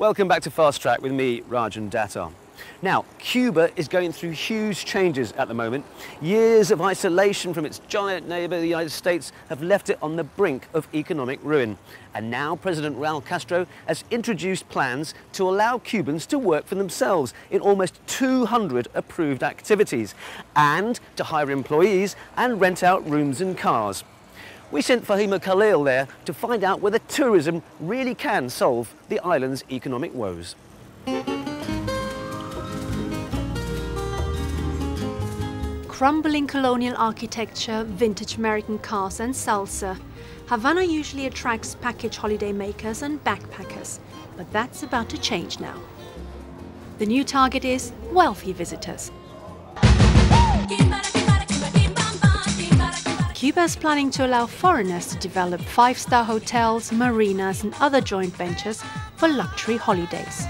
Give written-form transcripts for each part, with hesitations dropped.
Welcome back to Fast Track with me, Rajan Datar. Now, Cuba is going through huge changes at the moment. Years of isolation from its giant neighbour, the United States, have left it on the brink of economic ruin. And now President Raul Castro has introduced plans to allow Cubans to work for themselves in almost 200 approved activities, and to hire employees and rent out rooms and cars. We sent Fahima Khalil there to find out whether tourism really can solve the island's economic woes. Crumbling colonial architecture, vintage American cars and salsa. Havana usually attracts package holiday makers and backpackers, but that's about to change now. The new target is wealthy visitors. Cuba is planning to allow foreigners to develop five-star hotels, marinas and other joint ventures for luxury holidays.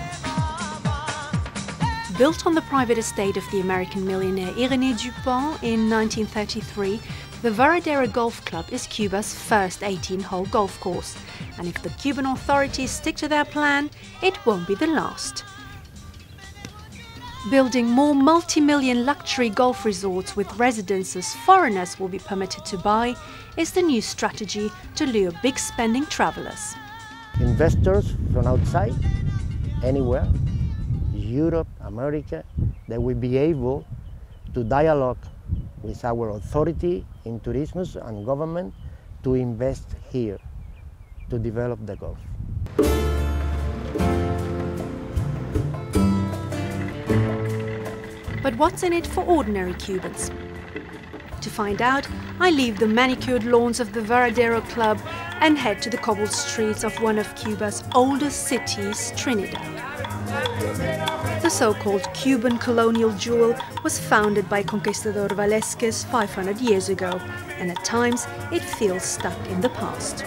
Built on the private estate of the American millionaire Irénée Dupont in 1933, the Varadero Golf Club is Cuba's first 18-hole golf course. And if the Cuban authorities stick to their plan, it won't be the last. Building more multi-million luxury golf resorts with residences foreigners will be permitted to buy is the new strategy to lure big-spending travelers. Investors from outside, anywhere, Europe, America, they will be able to dialogue with our authority in tourism and government to invest here, to develop the Gulf. But what's in it for ordinary Cubans? To find out, I leave the manicured lawns of the Varadero Club and head to the cobbled streets of one of Cuba's oldest cities, Trinidad. The so-called Cuban colonial jewel was founded by Conquistador Velázquez 500 years ago, and at times it feels stuck in the past.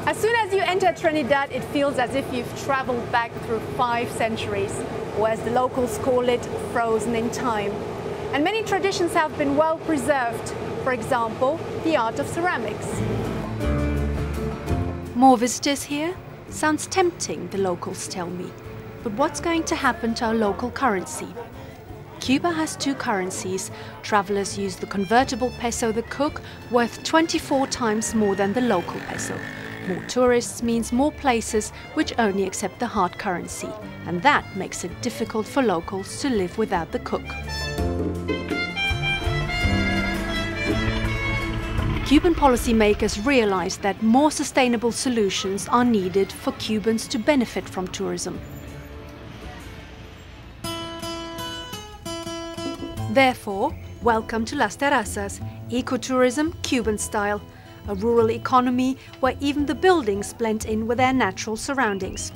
As soon as you enter Trinidad, it feels as if you've traveled back through 5 centuries, or as the locals call it, frozen in time. And many traditions have been well preserved. For example, the art of ceramics. More visitors here? Sounds tempting, the locals tell me. But what's going to happen to our local currency? Cuba has 2 currencies. Travelers use the convertible peso the cook, worth 24 times more than the local peso. More tourists means more places which only accept the hard currency, and that makes it difficult for locals to live without the cook. Cuban policymakers realize that more sustainable solutions are needed for Cubans to benefit from tourism. Therefore, welcome to Las Terrazas, ecotourism Cuban style. A rural economy where even the buildings blend in with their natural surroundings.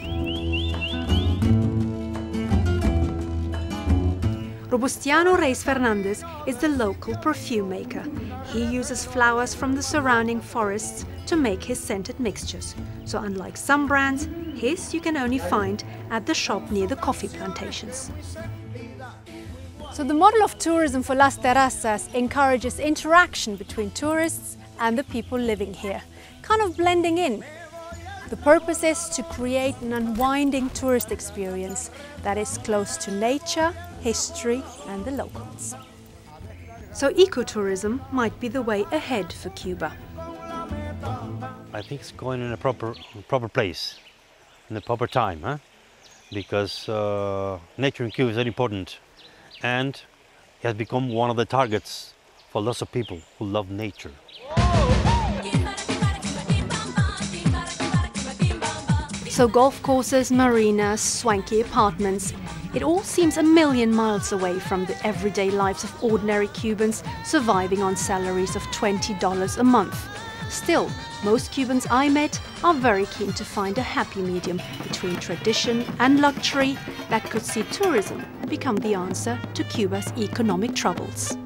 Robustiano Reis Fernandez is the local perfume maker. He uses flowers from the surrounding forests to make his scented mixtures. So unlike some brands, his you can only find at the shop near the coffee plantations. So the model of tourism for Las Terrazas encourages interaction between tourists and the people living here, kind of blending in. The purpose is to create an unwinding tourist experience that is close to nature, history and the locals. So ecotourism might be the way ahead for Cuba. I think it's going in a proper place, in the proper time, huh? Because nature in Cuba is very important, and it has become one of the targets for lots of people who love nature. So golf courses, marinas, swanky apartments, it all seems a million miles away from the everyday lives of ordinary Cubans surviving on salaries of $20 a month. Still, most Cubans I met are very keen to find a happy medium between tradition and luxury that could see tourism become the answer to Cuba's economic troubles.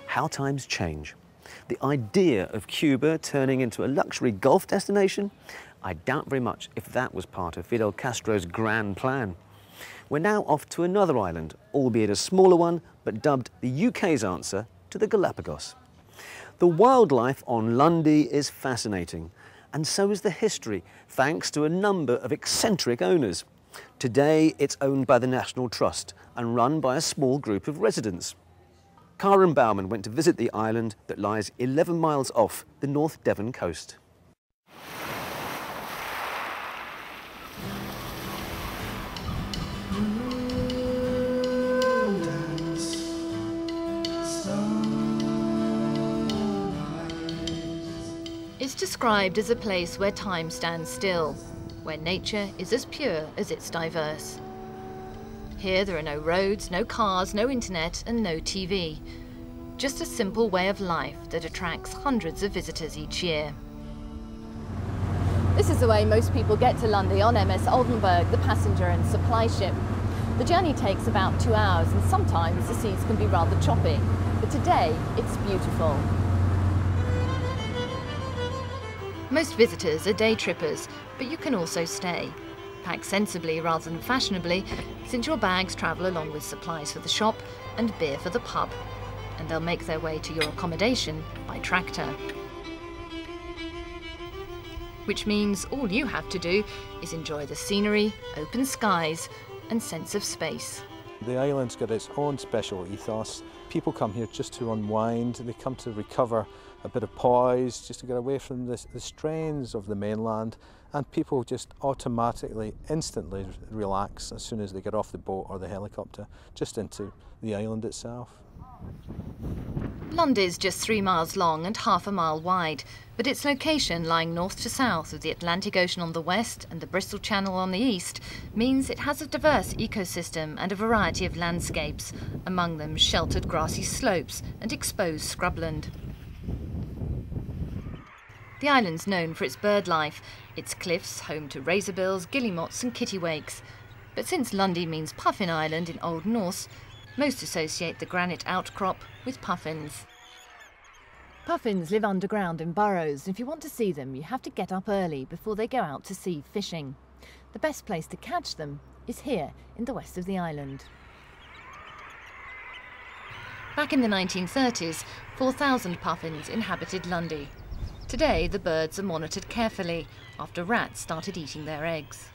How times change. The idea of Cuba turning into a luxury golf destination? I doubt very much if that was part of Fidel Castro's grand plan. We're now off to another island, albeit a smaller one, but dubbed the UK's answer to the Galapagos. The wildlife on Lundy is fascinating, and so is the history, thanks to a number of eccentric owners. Today, it's owned by the National Trust and run by a small group of residents. Karen Baumann went to visit the island that lies 11 miles off the North Devon coast. It's described as a place where time stands still, where nature is as pure as it's diverse. Here there are no roads, no cars, no internet and no TV. Just a simple way of life that attracts hundreds of visitors each year. This is the way most people get to Lundy on MS Oldenburg, the passenger and supply ship. The journey takes about 2 hours and sometimes the seas can be rather choppy, but today it's beautiful. Most visitors are day trippers, but you can also stay. Pack sensibly rather than fashionably, since your bags travel along with supplies for the shop and beer for the pub, and they'll make their way to your accommodation by tractor. Which means all you have to do is enjoy the scenery, open skies, and sense of space. The island's got its own special ethos. People come here just to unwind, they come to recover a bit of poise, just to get away from the strains of the mainland, and people just automatically, instantly relax as soon as they get off the boat or the helicopter, just into the island itself. Lundy's just 3 miles long and half a mile wide, but its location lying north to south of the Atlantic Ocean on the west and the Bristol Channel on the east means it has a diverse ecosystem and a variety of landscapes, among them sheltered grassy slopes and exposed scrubland. The island's known for its bird life, its cliffs home to razorbills, guillemots and kittiwakes. But since Lundy means Puffin Island in Old Norse, most associate the granite outcrop with puffins. Puffins live underground in burrows, and if you want to see them, you have to get up early before they go out to sea fishing. The best place to catch them is here in the west of the island. Back in the 1930s, 4,000 puffins inhabited Lundy. Today, the birds are monitored carefully after rats started eating their eggs.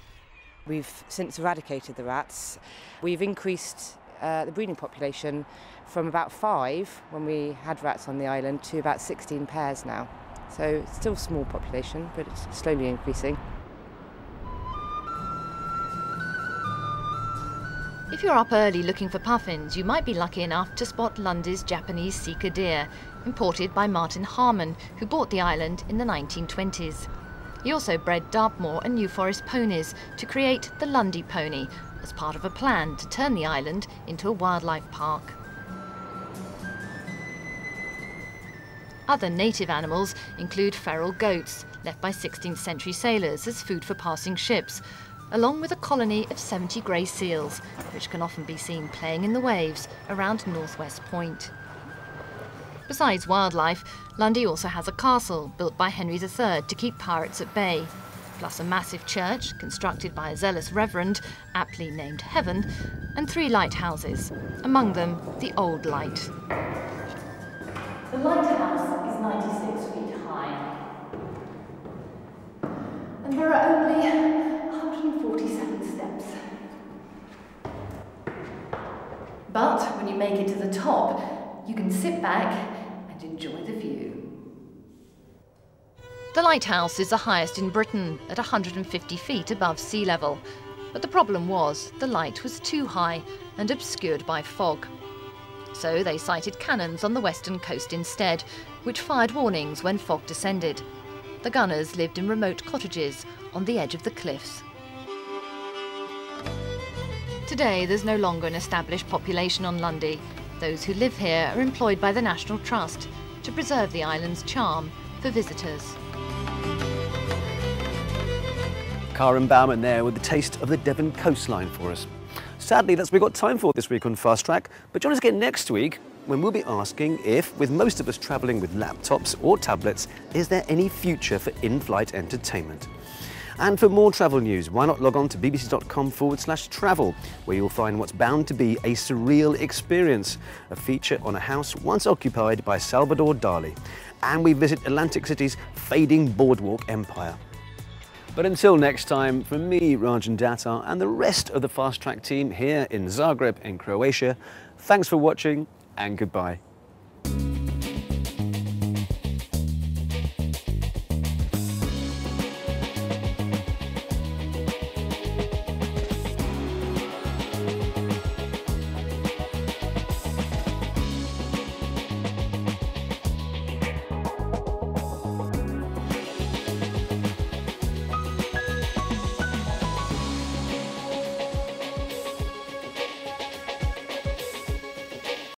We've since eradicated the rats. We've increased the breeding population from about 5 when we had rats on the island to about 16 pairs now. So it's still a small population, but it's slowly increasing. If you're up early looking for puffins, you might be lucky enough to spot Lundy's Japanese Sika deer, imported by Martin Harmon, who bought the island in the 1920s. He also bred Dartmoor and New Forest ponies to create the Lundy pony, as part of a plan to turn the island into a wildlife park. Other native animals include feral goats, left by 16th century sailors as food for passing ships, along with a colony of 70 grey seals, which can often be seen playing in the waves around Northwest Point. Besides wildlife, Lundy also has a castle built by Henry III to keep pirates at bay, plus a massive church constructed by a zealous reverend, aptly named Heaven, and 3 lighthouses, among them the Old Light. The lighthouse is 96 feet high, and there are only 147 steps. But when you make it to the top, you can sit back and enjoy the view. The lighthouse is the highest in Britain, at 150 feet above sea level. But the problem was the light was too high and obscured by fog. So they sighted cannons on the western coast instead, which fired warnings when fog descended. The gunners lived in remote cottages on the edge of the cliffs. Today there's no longer an established population on Lundy. Those who live here are employed by the National Trust to preserve the island's charm for visitors. Karen Baumann there with the taste of the Devon coastline for us. Sadly, that's what we've got time for this week on Fast Track, but join us again next week when we'll be asking if, with most of us travelling with laptops or tablets, is there any future for in-flight entertainment? And for more travel news, why not log on to bbc.com/travel, where you'll find what's bound to be a surreal experience, a feature on a house once occupied by Salvador Dali. And we visit Atlantic City's fading boardwalk empire. But until next time, from me, Rajan Datta, and the rest of the Fast Track team here in Zagreb in Croatia, thanks for watching and goodbye.